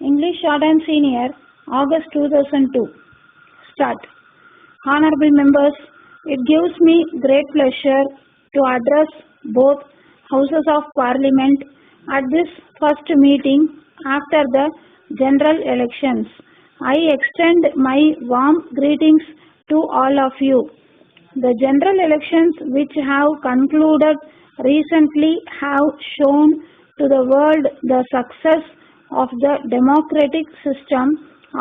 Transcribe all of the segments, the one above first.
English Short and Senior, August 2002. Start. Honorable members, it gives me great pleasure to address both Houses of Parliament at this first meeting after the general elections. I extend my warm greetings to all of you. The general elections which have concluded recently have shown to the world the success of the democratic system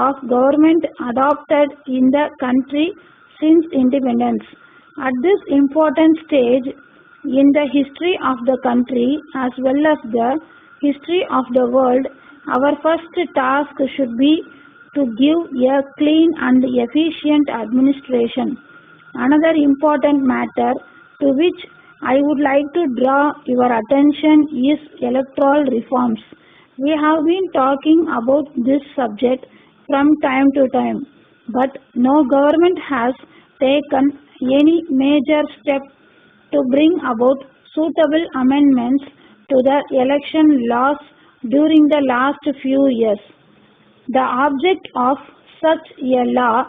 of government adopted in the country since independence. At this important stage in the history of the country as well as the history of the world, our first task should be to give a clean and efficient administration. Another important matter to which I would like to draw your attention is electoral reforms. We have been talking about this subject from time to time, but no government has taken any major step to bring about suitable amendments to the election laws during the last few years. The object of such a law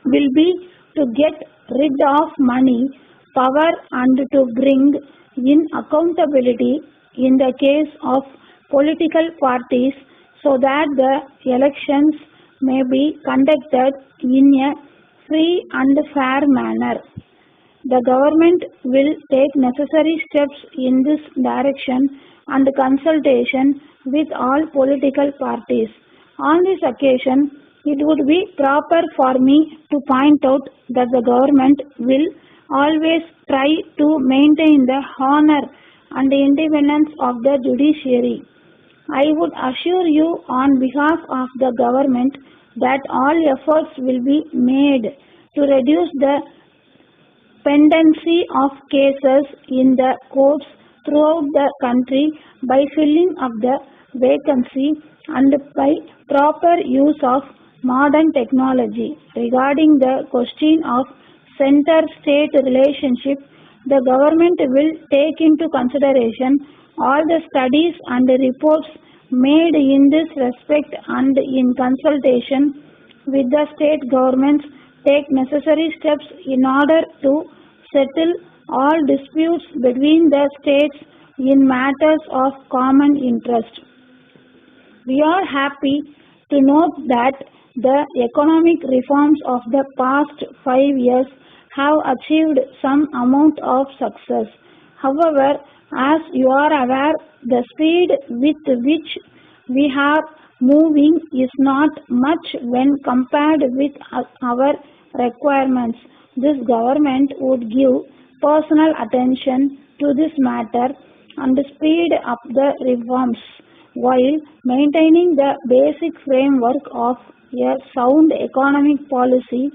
will be to get rid of money, power and to bring in accountability in the case of political parties so that the elections may be conducted in a free and fair manner. The government will take necessary steps in this direction and consultation with all political parties. On this occasion, it would be proper for me to point out that the government will always try to maintain the honor and independence of the judiciary. I would assure you on behalf of the government that all efforts will be made to reduce the pendency of cases in the courts throughout the country by filling up the vacancy and by proper use of modern technology. Regarding the question of center-state relationship, the government will take into consideration all the studies and reports made in this respect and in consultation with the state governments take necessary steps in order to settle all disputes between the states in matters of common interest. We are happy to note that the economic reforms of the past 5 years have achieved some amount of success. However, as you are aware, the speed with which we are moving is not much when compared with our requirements. This government would give personal attention to this matter and speed up the reforms while maintaining the basic framework of a sound economic policy.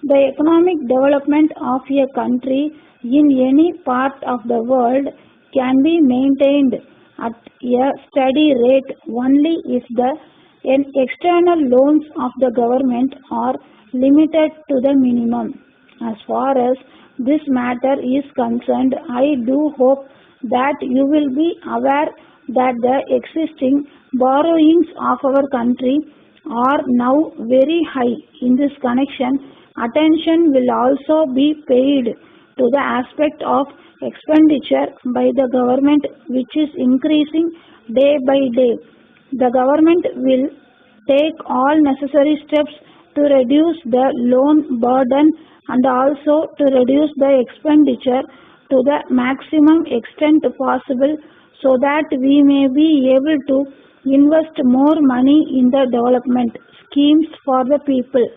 The economic development of a country in any part of the world can be maintained at a steady rate only if the external loans of the government are limited to the minimum. As far as this matter is concerned, I do hope that you will be aware that the existing borrowings of our country are now very high. In this connection, attention will also be paid to the aspect of expenditure by the government which is increasing day by day. The government will take all necessary steps to reduce the loan burden and also to reduce the expenditure to the maximum extent possible so that we may be able to invest more money in the development schemes for the people.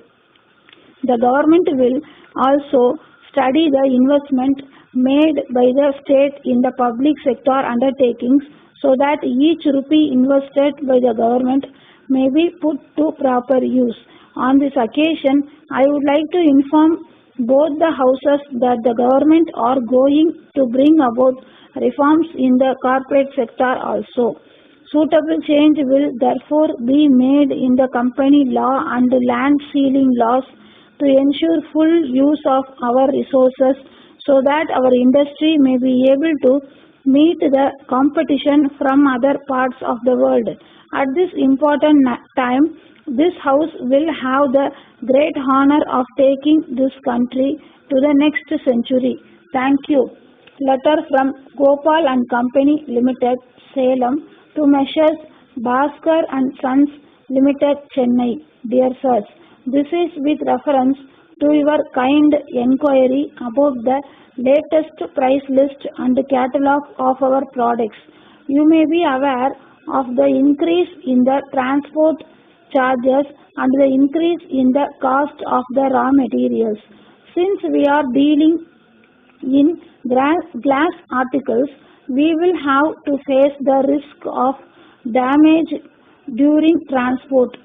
The government will also study the investment made by the state in the public sector undertakings so that each rupee invested by the government may be put to proper use. On this occasion, I would like to inform both the houses that the government are going to bring about reforms in the corporate sector also. Suitable change will therefore be made in the company law and land ceiling laws to ensure full use of our resources so that our industry may be able to meet the competition from other parts of the world. At this important time, this house will have the great honor of taking this country to the next century. Thank you. Letter from Gopal and Company Limited, Salem, to Messrs. Bhaskar and Sons Limited, Chennai. Dear Sirs, this is with reference to your kind enquiry about the latest price list and catalog of our products. You may be aware of the increase in the transport charges and the increase in the cost of the raw materials. Since we are dealing in glass articles, we will have to face the risk of damage during transport.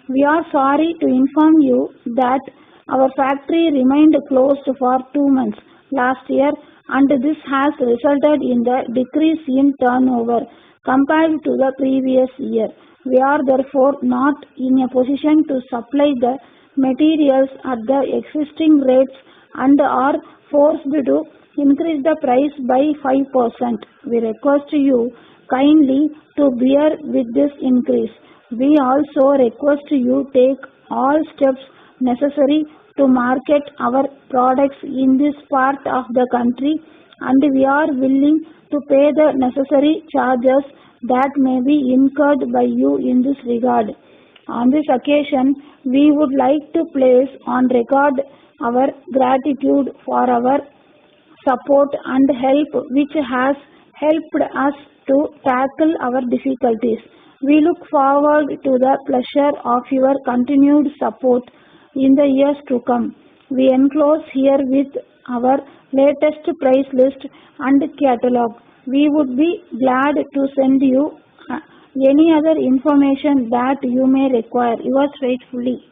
We are sorry to inform you that our factory remained closed for 2 months last year, and this has resulted in the decrease in turnover compared to the previous year. We are therefore not in a position to supply the materials at the existing rates and are forced to increase the price by 5%. We request you kindly to bear with this increase. We also request you take all steps necessary to market our products in this part of the country, and we are willing to pay the necessary charges that may be incurred by you in this regard. On this occasion, we would like to place on record our gratitude for our support and help which has helped us to tackle our difficulties. We look forward to the pleasure of your continued support in the years to come. We enclose here with our latest price list and catalog. We would be glad to send you any other information that you may require. Yours faithfully.